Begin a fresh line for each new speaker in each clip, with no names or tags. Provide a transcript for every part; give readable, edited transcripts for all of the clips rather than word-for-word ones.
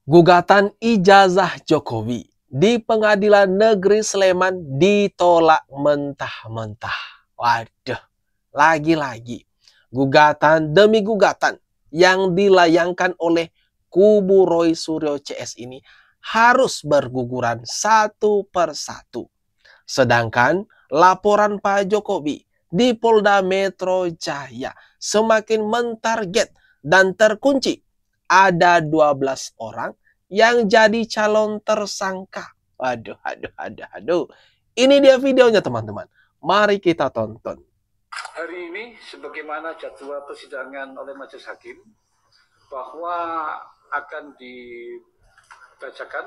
Gugatan ijazah Jokowi di Pengadilan Negeri Sleman ditolak mentah-mentah. Waduh, lagi-lagi gugatan demi gugatan yang dilayangkan oleh kubu Roy Suryo CS ini harus berguguran satu persatu. Sedangkan laporan Pak Jokowi di Polda Metro Jaya semakin mentarget dan terkunci. Ada 12 orang yang jadi calon tersangka. Aduh. Ini dia videonya teman-teman. Mari kita tonton.
Hari ini sebagaimana jadwal persidangan oleh majelis hakim bahwa akan dibacakan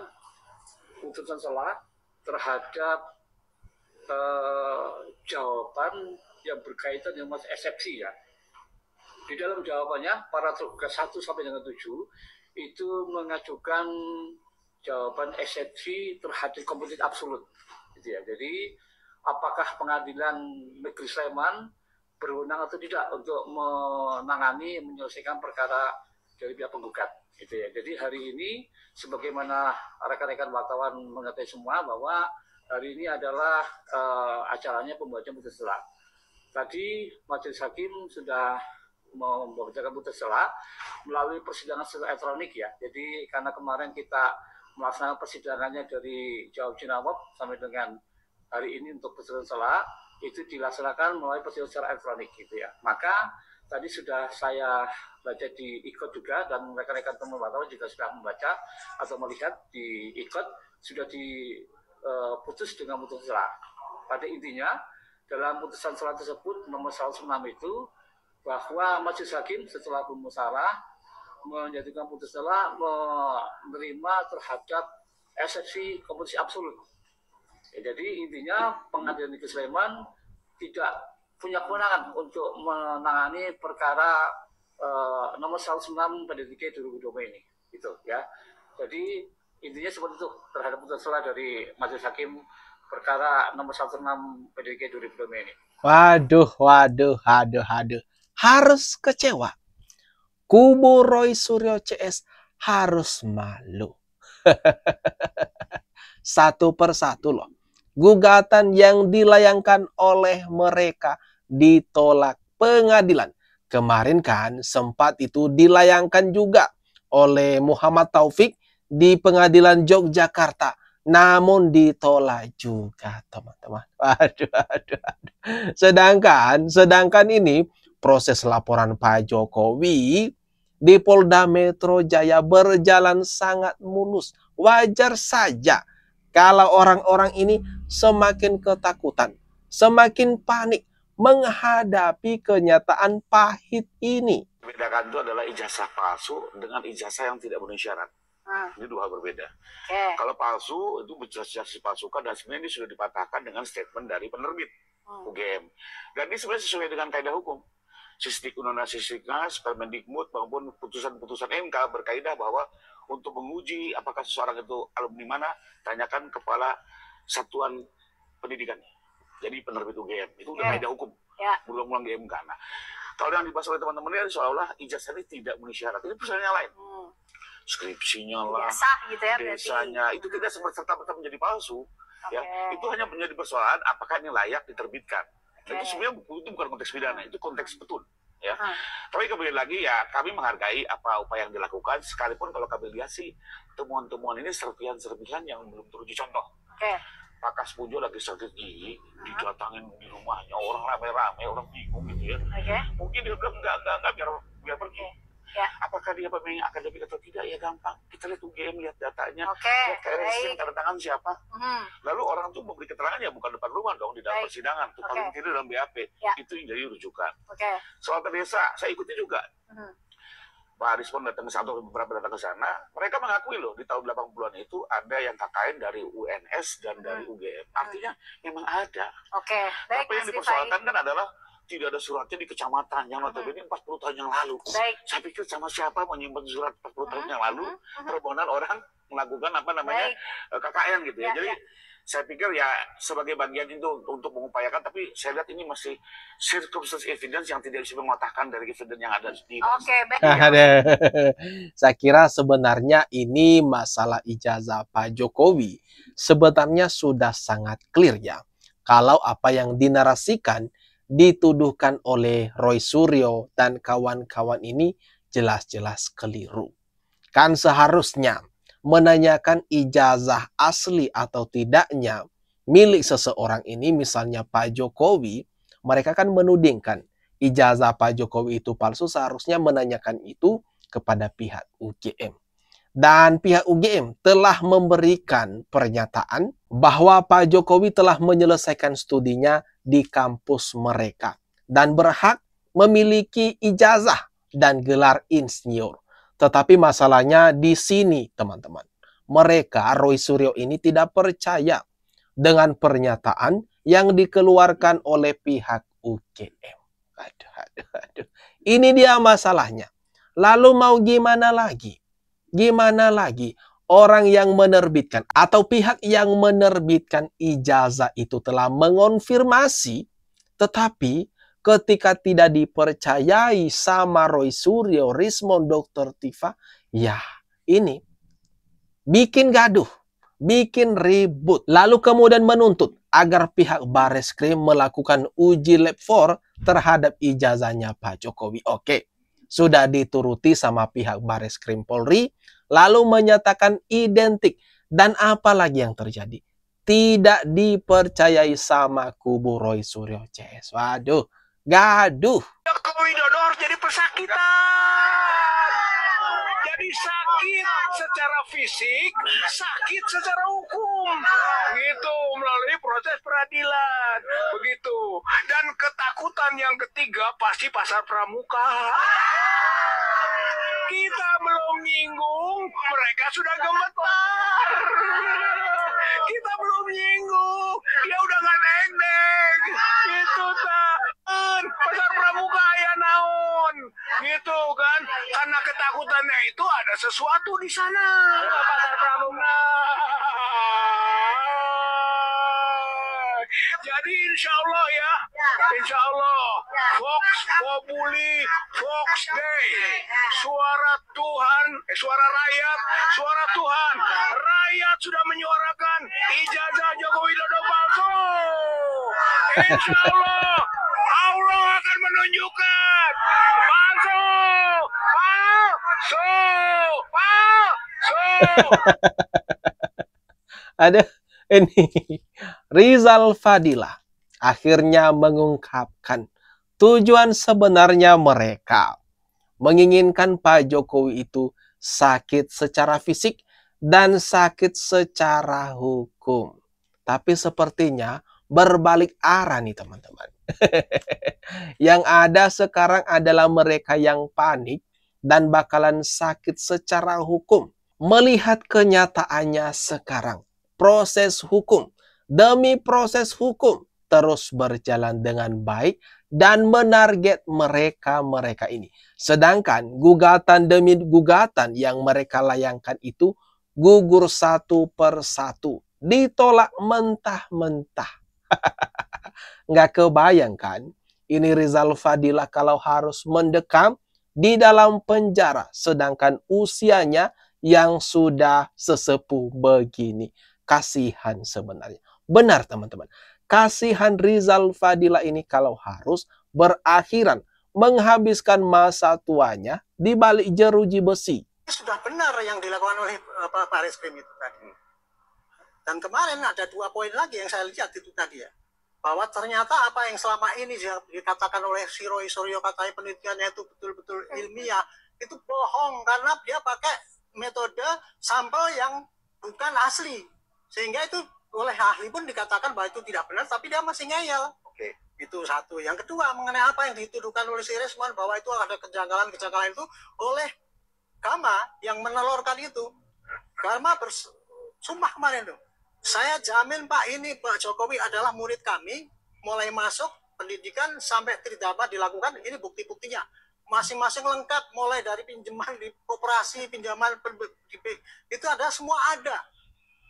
putusan selah terhadap jawaban yang berkaitan dengan eksepsi ya. Di dalam jawabannya para tergugat 1 sampai dengan 7 itu mengajukan jawaban eksepsi terhadap kompetensi absolut gitu ya. Jadi apakah Pengadilan Negeri Sleman berwenang atau tidak untuk menangani menyelesaikan perkara dari pihak penggugat gitu ya. Jadi hari ini sebagaimana rekan-rekan wartawan mengetahui semua bahwa hari ini adalah acaranya pembacaan putusan selah. Tadi majelis hakim sudah membacakan putusan selah melalui persidangan secara elektronik ya. Jadi karena kemarin kita melaksanakan persidangannya dari jawab jawab sampai dengan hari ini untuk putusan selah itu dilaksanakan melalui persidangan secara elektronik gitu ya. Maka tadi sudah saya baca di ikut juga dan rekan-rekan teman wartawan juga sudah membaca atau melihat di ikut sudah diputus dengan putusan selah. Pada intinya dalam putusan selah tersebut nomor 106 itu bahwa majelis hakim setelah bermusyawarah menjatuhkan putusan selah menerima terhadap eksepsi kompetensi absolut. Ya, jadi intinya Pengadilan Negeri Sleman tidak punya kewenangan untuk menangani perkara nomor 106 PDTK 2020 ini, gitu ya. Jadi intinya seperti itu terhadap putusan selah dari majelis hakim perkara nomor 106 PDTK 2020 ini.
Waduh. Harus kecewa. Kubu Roy Suryo CS harus malu. Satu persatu loh. Gugatan yang dilayangkan oleh mereka ditolak pengadilan. Kemarin kan sempat itu dilayangkan juga oleh Muhammad Taufik di Pengadilan Yogyakarta. Namun ditolak juga teman-teman. Aduh. Sedangkan ini proses laporan Pak Jokowi di Polda Metro Jaya berjalan sangat mulus. Wajar saja kalau orang-orang ini semakin ketakutan, semakin panik menghadapi kenyataan pahit ini.
Bedakan itu adalah ijazah palsu dengan ijazah yang tidak memenuhi syarat. Ini 2 hal berbeda. Kalau palsu itu ijazah dipalsukan dan sebenarnya ini sudah dipatahkan dengan statement dari penerbit UGM. Dan ini sebenarnya sesuai dengan kaidah hukum. Sisdik Undang-Undang Sisdiknas, Permendikbud maupun putusan-putusan MK berkaidah bahwa untuk menguji apakah seseorang itu alumni mana, tanyakan kepala satuan pendidikan. Jadi penerbit UGM itu udah kaidah hukum. Belum di MK. Nah, kalau yang dibahas oleh teman-teman ini seolah-olah ijazah ini tidak memenuhi syarat. Ini persoalan yang lain. Skripsinya lah,
gitu ya,
desanya itu tidak serta-merta menjadi palsu. Ya, itu hanya menjadi persoalan apakah ini layak diterbitkan. Itu sebenarnya buku itu bukan konteks pidana, itu konteks betul. Ya. Tapi kembali lagi ya kami menghargai apa upaya yang dilakukan, sekalipun kalau kami lihat sih temuan-temuan ini serpihan-serpihan yang belum teruji contoh. Pak Kaspujo lagi sakit gigi, didatangin di rumahnya orang rame-rame, orang bingung gitu ya. Mungkin dia bilang enggak biar pergi. Apakah dia pemain akademik atau tidak ya gampang. Kita lihat UGM, lihat datanya, lihat KRS, tanda tangan siapa. Lalu orang tuh memberi keterangan ya bukan depan rumah dong di dalam persidangan, tuh paling tidak dalam BAP. Itu yang jadi rujukan. Soal desa saya ikuti juga. Pak Arispon datang ke sana, beberapa datang ke sana, mereka mengakui loh di tahun 80-an itu ada yang KKN dari UNS dan dari UGM. Artinya memang ada. Tapi yang dipersoalkan kan adalah tidak ada suratnya di kecamatan yang notabene 40 tahun yang lalu. Saya pikir sama siapa menyimpan surat 40 tahun yang lalu permohonan orang melakukan apa namanya KKN gitu ya. Jadi saya pikir ya sebagai bagian itu untuk mengupayakan, tapi saya lihat ini masih circumstantial evidence yang tidak bisa mematahkan dari evidence yang ada di
baik.
Saya kira sebenarnya ini masalah ijazah Pak Jokowi sebenarnya sudah sangat clear ya. Kalau apa yang dinarasikan, dituduhkan oleh Roy Suryo dan kawan-kawan ini jelas-jelas keliru. Kan seharusnya menanyakan ijazah asli atau tidaknya milik seseorang ini, misalnya Pak Jokowi, mereka kan menudingkan ijazah Pak Jokowi itu palsu, seharusnya menanyakan itu kepada pihak UGM. Dan pihak UGM telah memberikan pernyataan bahwa Pak Jokowi telah menyelesaikan studinya di kampus mereka dan berhak memiliki ijazah dan gelar insinyur. Tetapi masalahnya di sini, teman-teman. Mereka, Roy Suryo ini tidak percaya dengan pernyataan yang dikeluarkan oleh pihak UGM. Aduh. Ini dia masalahnya. Lalu mau gimana lagi? Gimana lagi? Orang yang menerbitkan atau pihak yang menerbitkan ijazah itu telah mengonfirmasi, tetapi ketika tidak dipercayai sama Roy Suryo, Rismond, Dr. Tifa, ya ini bikin gaduh, bikin ribut. Lalu kemudian menuntut agar pihak Bareskrim melakukan uji lab 4 terhadap ijazahnya Pak Jokowi. Oke, sudah dituruti sama pihak Bareskrim Polri, lalu menyatakan identik. Dan apa lagi yang terjadi? Tidak dipercayai sama kubu Roy Suryo CS. Waduh, gaduh.
Jokowi Dodo harus jadi pesakitan. Jadi sakit secara fisik, sakit secara hukum. Gitu, melalui proses peradilan. Begitu. Dan ketakutan yang ketiga pasti pasar pramuka. Kita belum nyinggung, mereka sudah gemetar. Kita belum nyinggung, dia udah nggak neng-neng. Gitu, kan. Pasar pramuka ya naon. Gitu kan. Karena ketakutannya itu ada sesuatu di sana. Pasar pramuka. Jadi insya Allah ya, insya Allah Vox Populi, Vox Day, suara Tuhan, suara rakyat, suara Tuhan. Rakyat sudah menyuarakan ijazah Jokowi Dodo palsu. Insya Allah, Allah akan menunjukkan palsu, palsu, palsu.
Ada ini Rizal Fadila akhirnya mengungkapkan tujuan sebenarnya mereka menginginkan Pak Jokowi itu sakit secara fisik dan sakit secara hukum. Tapi sepertinya berbalik arah nih teman-teman. Yang ada sekarang adalah mereka yang panik dan bakalan sakit secara hukum. Melihat kenyataannya sekarang, proses hukum demi proses hukum terus berjalan dengan baik dan menarget mereka ini. Sedangkan gugatan demi gugatan yang mereka layangkan itu gugur satu per satu, ditolak mentah-mentah. Nggak kebayang kan? Ini Rizal Fadila kalau harus mendekam di dalam penjara, sedangkan usianya yang sudah sesepuh begini. Kasihan sebenarnya. Benar teman-teman. Kasihan Rizal Fadila ini kalau harus berakhiran menghabiskan masa tuanya di balik jeruji besi.
Sudah benar yang dilakukan oleh Pak Reskrim itu tadi. Dan kemarin ada 2 poin lagi yang saya lihat itu tadi ya. Bahwa ternyata apa yang selama ini dikatakan oleh si Roy Suryo, katanya penelitiannya itu betul-betul ilmiah, itu bohong karena dia pakai metode sampel yang bukan asli. Sehingga itu oleh ahli pun dikatakan bahwa itu tidak benar, tapi dia masih ngeyel. Oke, itu satu. Yang kedua, mengenai apa yang dituduhkan oleh si Rismond bahwa itu ada kejanggalan-kejanggalan itu oleh Gama yang menelurkan itu. Gama bersumpah kemarin tuh. Saya jamin Pak, ini Pak Jokowi adalah murid kami, mulai masuk pendidikan sampai tridharma dilakukan, ini bukti-buktinya. Masing-masing lengkap, mulai dari pinjaman di koperasi, pinjaman itu ada, semua ada.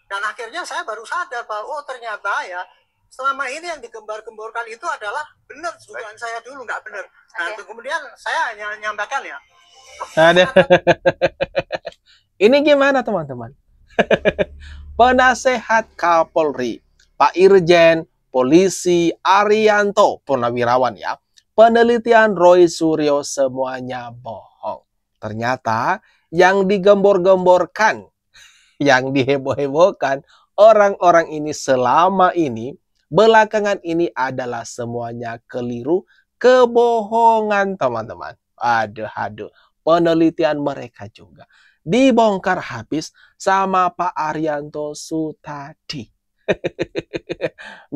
Dan akhirnya saya baru sadar bahwa oh ternyata ya selama ini yang digembar-gemborkan itu adalah benar, dugaan saya dulu nggak benar. Nah, kemudian saya hanya menyampaikan ya.
Ada. Ini gimana teman-teman? Penasehat Kapolri, Pak Irjen Polisi Arianto Purnawirawan ya, penelitian Roy Suryo semuanya bohong. Ternyata yang digembor-gemborkan, yang diheboh-hebohkan orang-orang ini selama ini, belakangan ini adalah semuanya keliru, kebohongan teman-teman. Aduh, penelitian mereka juga dibongkar habis sama Pak Arianto Sutadi.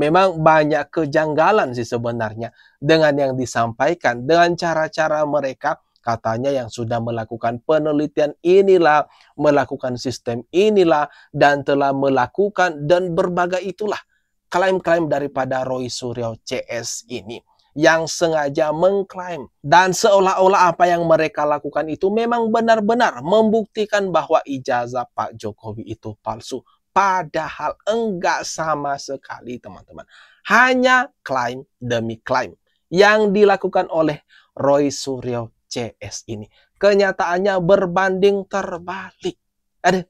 Memang banyak kejanggalan sih sebenarnya dengan yang disampaikan, dengan cara-cara mereka. Katanya yang sudah melakukan penelitian inilah, melakukan sistem inilah, dan telah melakukan, dan berbagai itulah klaim-klaim daripada Roy Suryo CS ini, yang sengaja mengklaim. Dan seolah-olah apa yang mereka lakukan itu memang benar-benar membuktikan bahwa ijazah Pak Jokowi itu palsu. Padahal enggak sama sekali teman-teman. Hanya klaim demi klaim yang dilakukan oleh Roy Suryo CS ini. Kenyataannya berbanding terbalik. Aduh.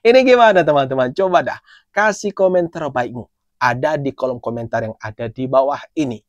Ini gimana teman-teman? Coba dah kasih komen terbaikmu. Ada di kolom komentar yang ada di bawah ini.